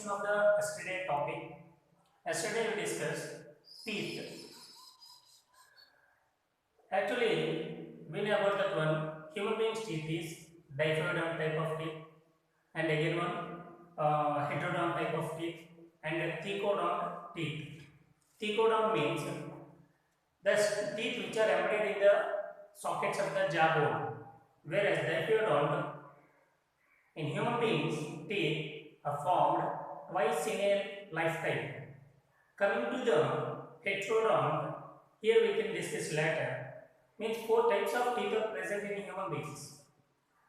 continuation of the yesterday topic. Yesterday we discussed teeth. Actually, we know about that one. Human beings' teeth is diphyodont type of teeth, and again one heterodont type of teeth, and thecodont teeth. Thecodont means the teeth which are embedded in the sockets of the jawbone, whereas diphyodont in human beings teeth are formed twice in a lifetime. Coming to the heterodont, here we can discuss later. Means four types of teeth are present in human beings.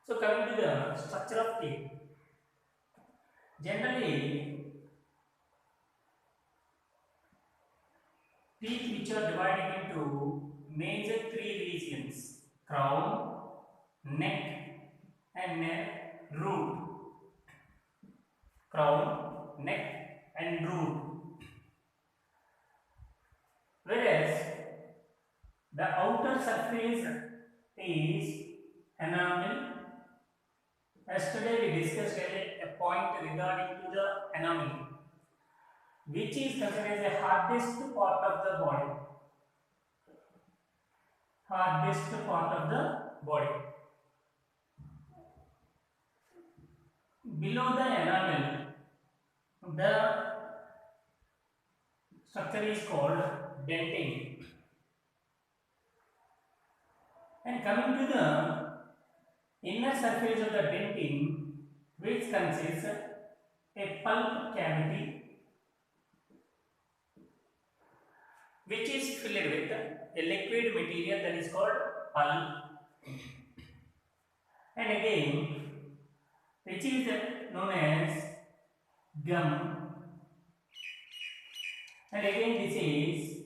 So coming to the structure of teeth, generally teeth which are divided into major three regions: crown, neck, and root. Crown, neck, and root. Whereas the outer surface is enamel. Yesterday we discussed a point regarding to the enamel, which is considered as the hardest part of the body. Hardest part of the body. Below the enamel, the structure is called dentin. And coming to the inner surface of the dentin, which consists a pulp cavity, which is filled with a liquid material that is called pulp, and again which is known as gum, and again this is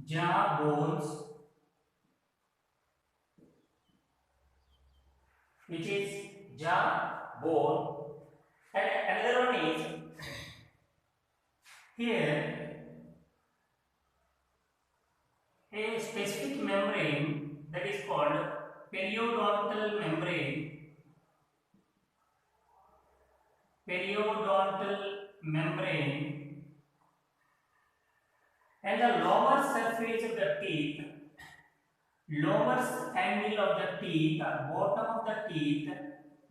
jaw bones, which is jaw bone, and another one is here a specific membrane that is called periodontal membrane. Periodontal membrane, and the lower surface of the teeth, lower angle of the teeth or bottom of the teeth,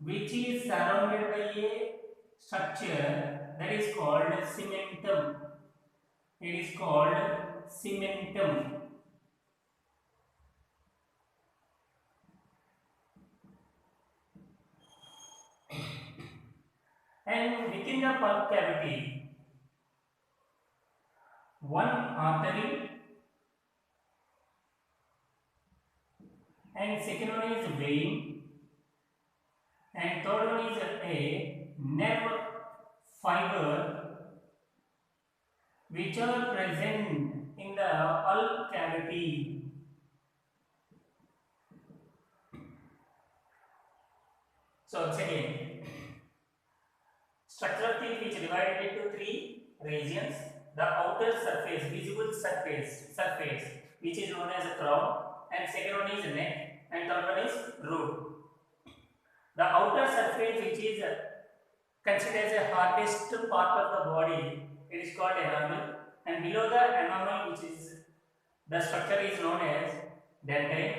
which is surrounded by a structure that is called cementum. It is called cementum. And within the pulp cavity, one artery, and second one is vein, and third one is a nerve fiber, which are present in the pulp cavity. So once again, structure of teeth which divided into three regions: the outer surface, visible surface, which is known as a crown, and second one is neck, and third one is root. The outer surface, which is considered as the hardest part of the body, it is called enamel, and below the enamel, which is the structure is known as dentin,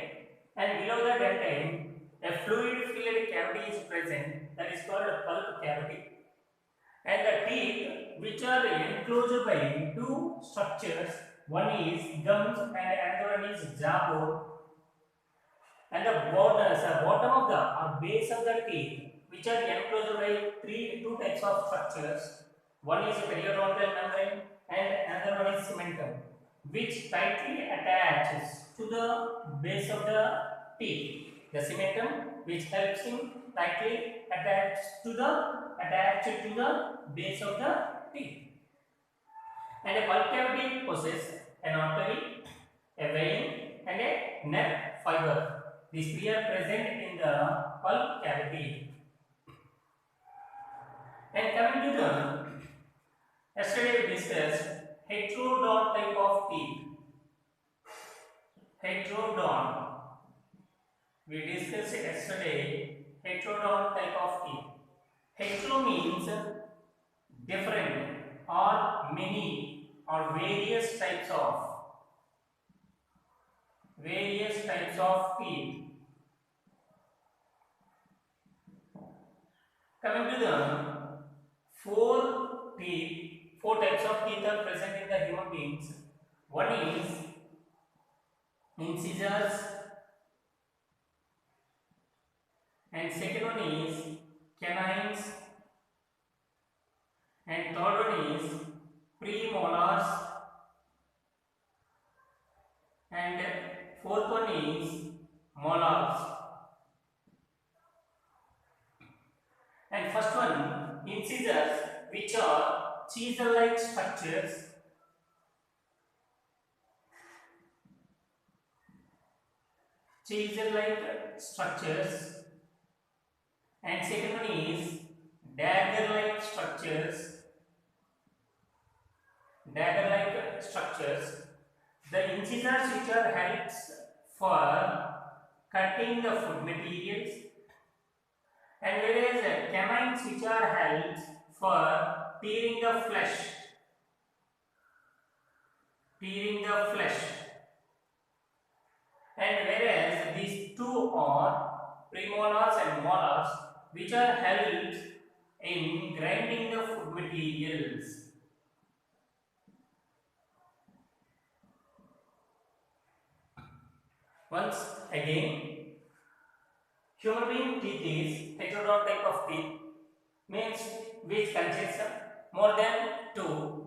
and below the dentin, a fluid-filled cavity is present that is called a pulp cavity. And the teeth, which are enclosed by two structures, one is gums and another one is jawbone, and the bottom of the or base of the teeth, which are enclosed by two types of structures. One is periodontal membrane and another one is cementum, which tightly attaches to the base of the teeth. The cementum, which helps him tightly attach to the base of the teeth. And a pulp cavity possesses an artery, a vein, and a nerve fiber. These three are present in the pulp cavity. And coming to the, yesterday we discussed heterodont type of teeth. Heterodont. We discussed yesterday heterodont type of teeth. Hetero means different or many or various types of teeth. Coming to the four types of teeth are present in the human beings. One is incisors, and second one is canines, and third one is premolars, and fourth one is molars. And first one, incisors, which are chisel-like structures. Chisel-like structures. And second one is dagger-like structures. Dagger-like structures. The incisors which are helps for cutting the food materials, and whereas canines which are helps for tearing the flesh. And whereas these two are premolars and molars, which are helped in grinding the food materials. Once again, human being teeth is heterodont type of teeth, means which consists more than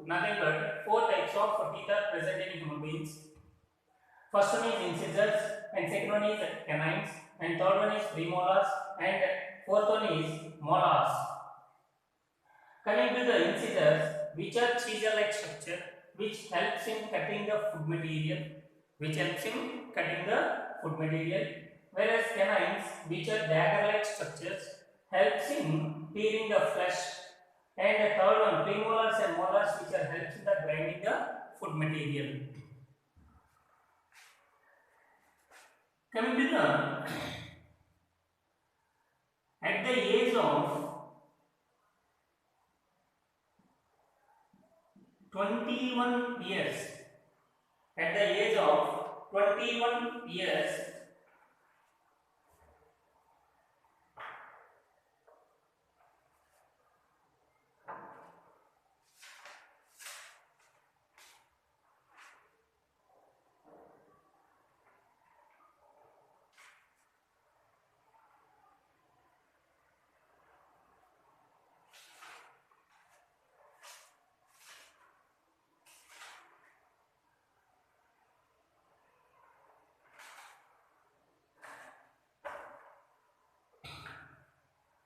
nothing but four types of teeth are present in human beings. First one is incisors, and second one is canines, and third one is premolars, and fourth one is molars. Coming to the incisors, which are chisel-like structure, which helps in cutting the food material, whereas canines, which are dagger-like structures, helps in tearing the flesh, and the third one, premolars and molars, which are helps in the grinding the food material. Coming to the at the age of 21 years,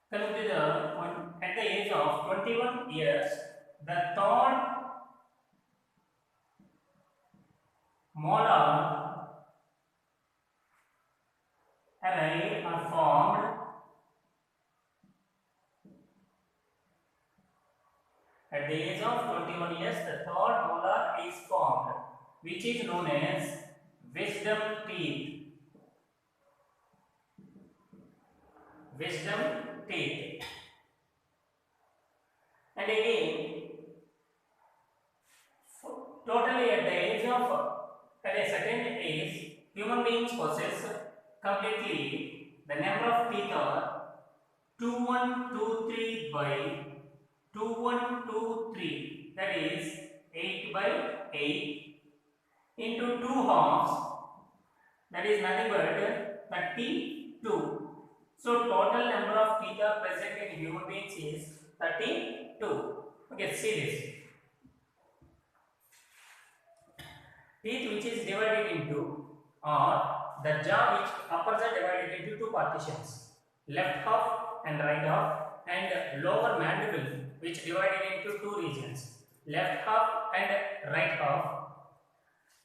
coming to the at the age of 21 years, the third molar array are formed. At the age of 21 years, the third molar is formed, which is known as wisdom teeth. And again, totally at a certain age, human beings possess completely the number of teeth are 2123 by 2123, that is 8 by 8 into 2 halves, that is nothing but 32. So total number of teeth are present in human beings is 32. Okay, see this. Teeth which is divided into are the jaw, which upper jaw divided into two partitions, left half and right half, and lower mandible, which divided into two regions, left half and right half.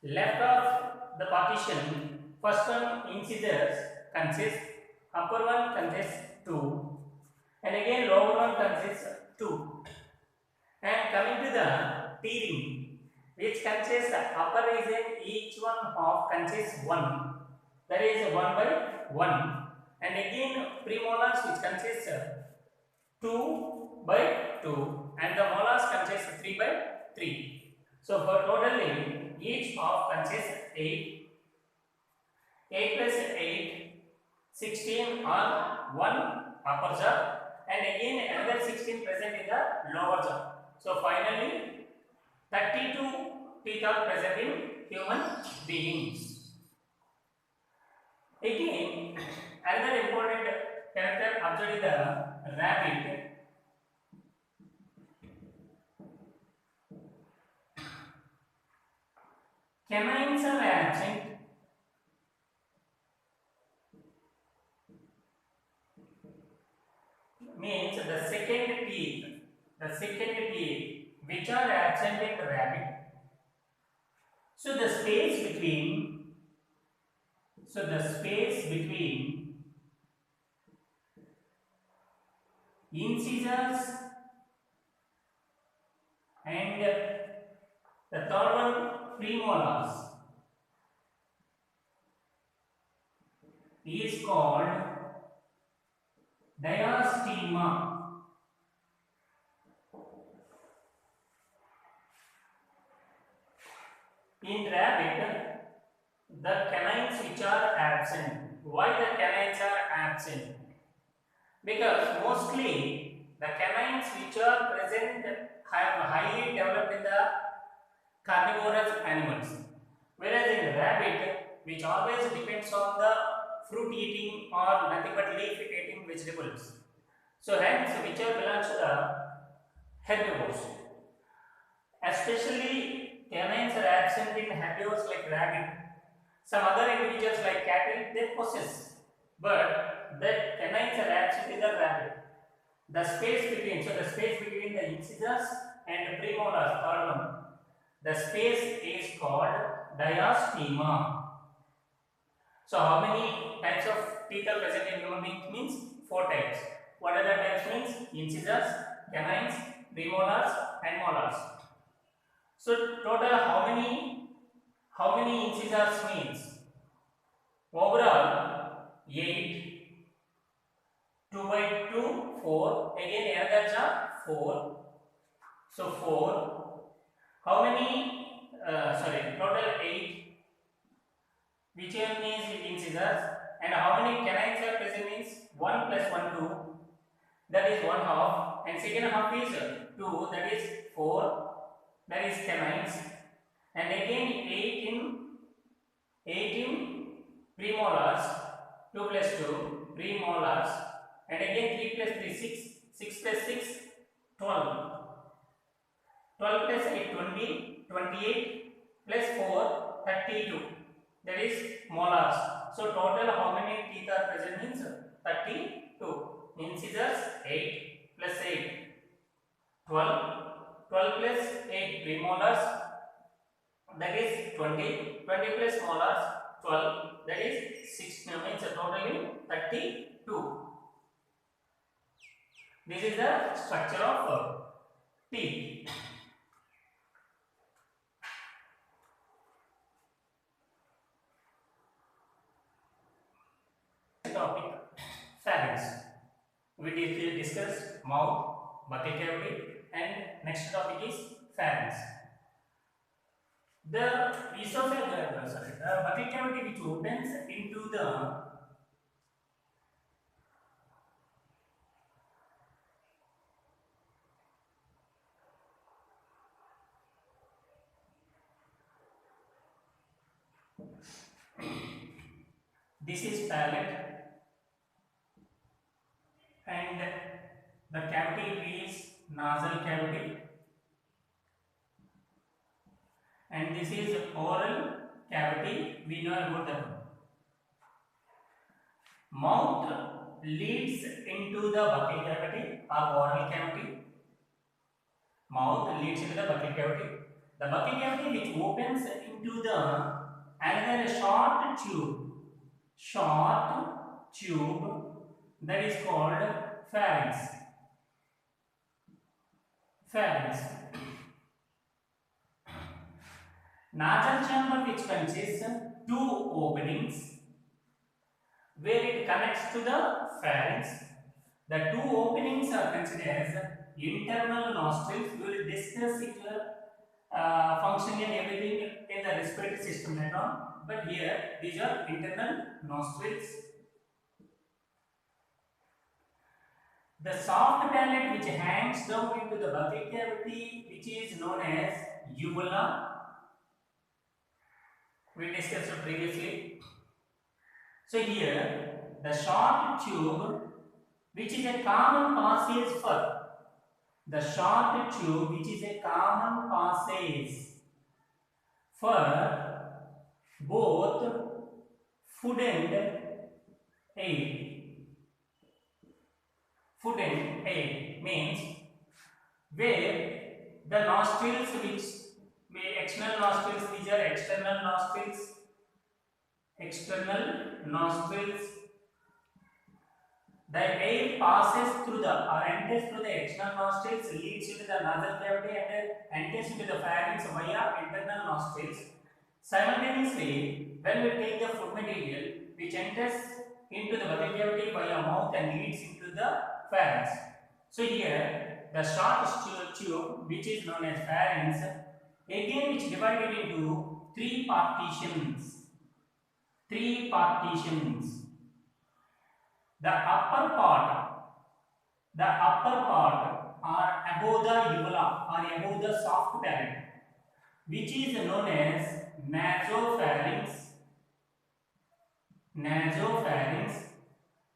Left half the partition, first one incisors consists, upper one consists 2, and again lower one consists 2. And coming to the tearing, which consists upper region, each one half consists 1, that is 1 by 1, and again premolars, which consists 2 by 2, and the molars 3. So for totally each of consists 8. 8 plus 8, 16 on one upper jaw and again another 16 present in the lower jaw. So finally 32 teeth are present in human beings. Again, another important character observed in the rabbit. Canines are absent. Means the second teeth which are absent in the rabbit. So the space between incisors and the third one premolars is called diastema. In rabbit, the canines which are absent. Why the canines are absent? Because mostly the canines which are present have highly developed in the carnivorous animals, whereas in rabbit, which always depends on the fruit eating or nothing but leaf eating vegetables. So hence which are belongs to the herbivores. Especially canines are absent in herbivores like rabbit. Some other individuals like cattle they possess, but the canines are absent in the rabbit. The space between the incisors and premolars, third one, the space is called diastema. So how many types of teeth are present in human beings? Means 4 types. What are the types? Means incisors, canines, premolars and molars. So total how many incisors means? Overall 8, 2 by 2, 4, again another jaw 4. So 4. How many? Total 8. Which one is incisors? And how many canines are present means 1 plus 1 2. That is 1 half. And second half is 2. That is 4. That is canines. And again 8 in premolars. 2 plus 2 premolars. And again 3 plus 3 6. 6 plus 6 12. 12 plus 8 20. 28 plus 4 32. That is molars. So total how many teeth are present means 32. Incisors 8 plus 8 12. 12 plus 8 premolars, that is 20. 20 plus molars 12, that is 6. Means totally 32. This is the structure of teeth. Topic pharynx. We discussed mouth, buccal cavity, and next topic is pharynx. The buccal cavity which opens into the this is palate and the cavity is nasal cavity and this is oral cavity. We know about the mouth leads into the buccal cavity or oral cavity. Mouth leads into the buccal cavity. The buccal cavity which opens into the another short tube that is called pharynx. Nasal chamber which consists 2 openings where it connects to the pharynx. The 2 openings are considered as internal nostrils. We will discuss it functioning and everything in the respiratory system and all. But here these are internal nostrils. The soft palate which hangs down into the buccal cavity, which is known as uvula. We discussed it previously. So here the short tube, which is a common passage for the short tube, which is a common passage for both food and air. Food and air means where the nostrils, which external nostrils, these are external nostrils. The air passes through the or enters through the external nostrils, leads into the nasal cavity and enters into the pharynx via internal nostrils. Simultaneously, when we take the food material which enters into the buccal cavity via mouth and leads into the pharynx. So here the short tube, which is known as pharynx, again which divided into three partitions. The upper part are above the uvula or above the soft palate, which is known as nasopharynx,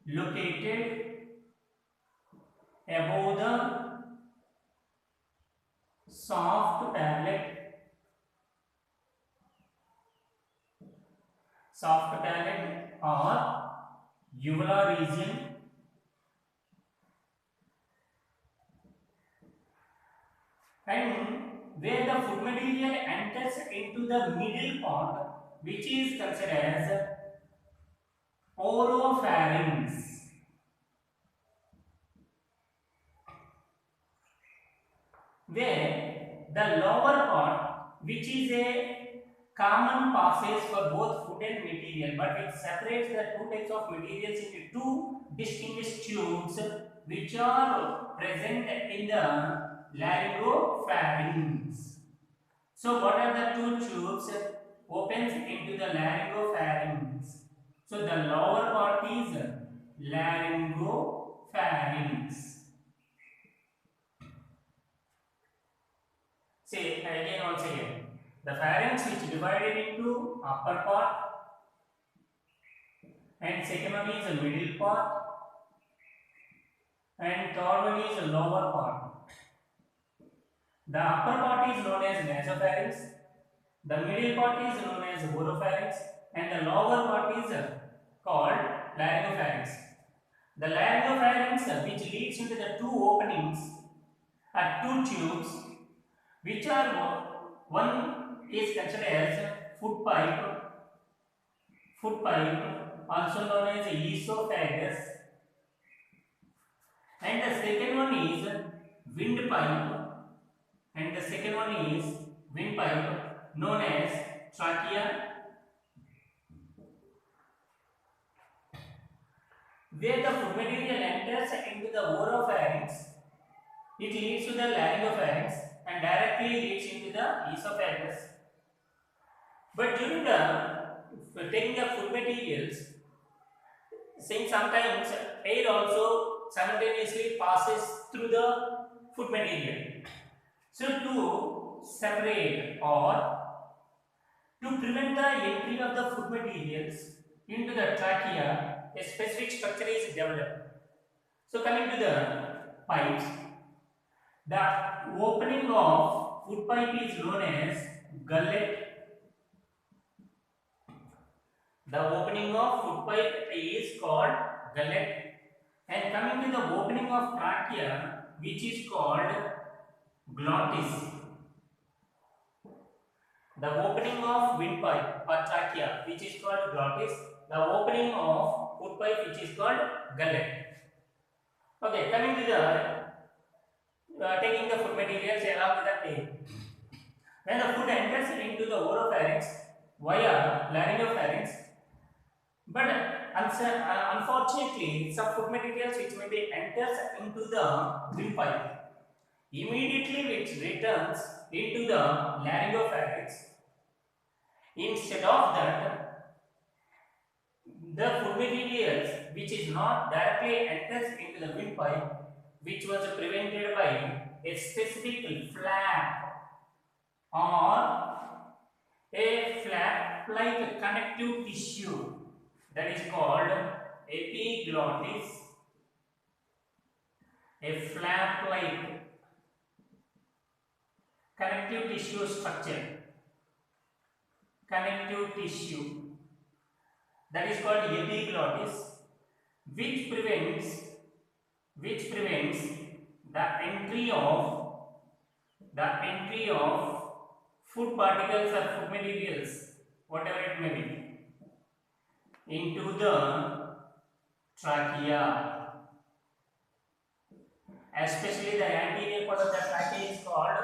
located above the soft palate, or uvula region, and where the food material enters into the middle part, which is considered as oropharynx. Where the lower part, which is a common passage for both food and material, but it separates the two types of materials into two distinguished tubes, which are present in the laryngopharynx. So what are the two tubes opens into the laryngopharynx? So the lower part is laryngopharynx. Say again, once again, the pharynx which divided into upper part, and second one is the middle part, and third one is the lower part. The upper part is known as nasopharynx, the middle part is known as oropharynx, and the lower part is called laryngopharynx. The laryngopharynx, which leads into the two openings, are two tubes, which are one is considered as food pipe, also known as esophagus, and the second one is windpipe, known as trachea, where the food material enters into the oropharynx. It leads to the laryngopharynx and directly leads into the esophagus. But during the taking the food materials, since sometimes air also simultaneously passes through the food material. So to separate or to prevent the entry of the food materials into the trachea, a specific structure is developed. So coming to the pipes, the opening of food pipe is known as gullet. The opening of food pipe is called gullet. And coming to the opening of trachea, which is called glottis. The opening of windpipe or trachea, which is called glottis. The opening of food pipe, which is called gullet. Okay, coming to the taking the food materials along with the air. When the food enters into the oropharynx via laryngopharynx, but unfortunately, some food materials which maybe enters into the windpipe, immediately which returns into the laryngopharynx. Instead of that, the food materials which is not directly enters into the windpipe, which was prevented by a specific flap or a flap like connective tissue, that is called epiglottis. A flap like connective tissue structure, connective tissue, that is called epiglottis, which prevents the entry of food particles or food materials, whatever it may be, into the trachea. Especially the anterior part of the trachea is called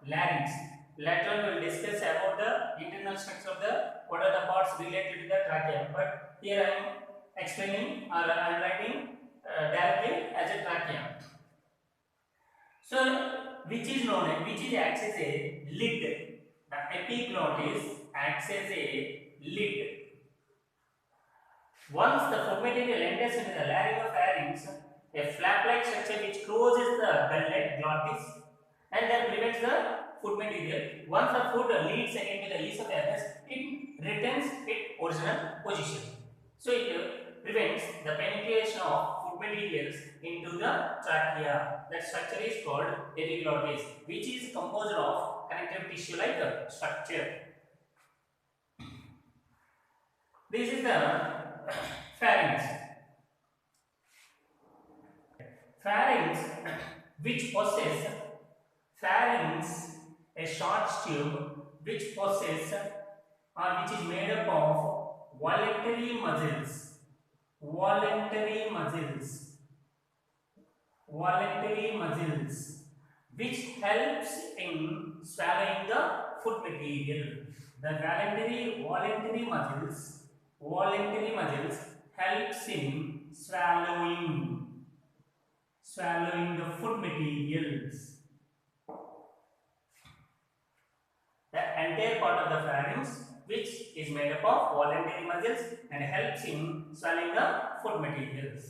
larynx. Later on we will discuss about the internal structure of what are the parts related to the trachea. But here I am explaining or I am writing directly as a trachea. So which acts as a lid. The epiglottis acts as a lid. Once the food material enters into the laryngopharynx, a flap-like structure which closes the gullet glottis and then prevents the food material. Once the food leads again to the esophagus, it retains its original position. So it prevents the penetration of food materials into the trachea. That structure is called epiglottis, which is composed of connective tissue-like structure. This is the pharynx. Pharynx, which possess a short tube which possess or which is made up of voluntary muscles, which helps in swallowing the food material. The voluntary muscles helps in swallowing the food materials. The entire part of the pharynx, which is made up of voluntary muscles and helps in swallowing the food materials.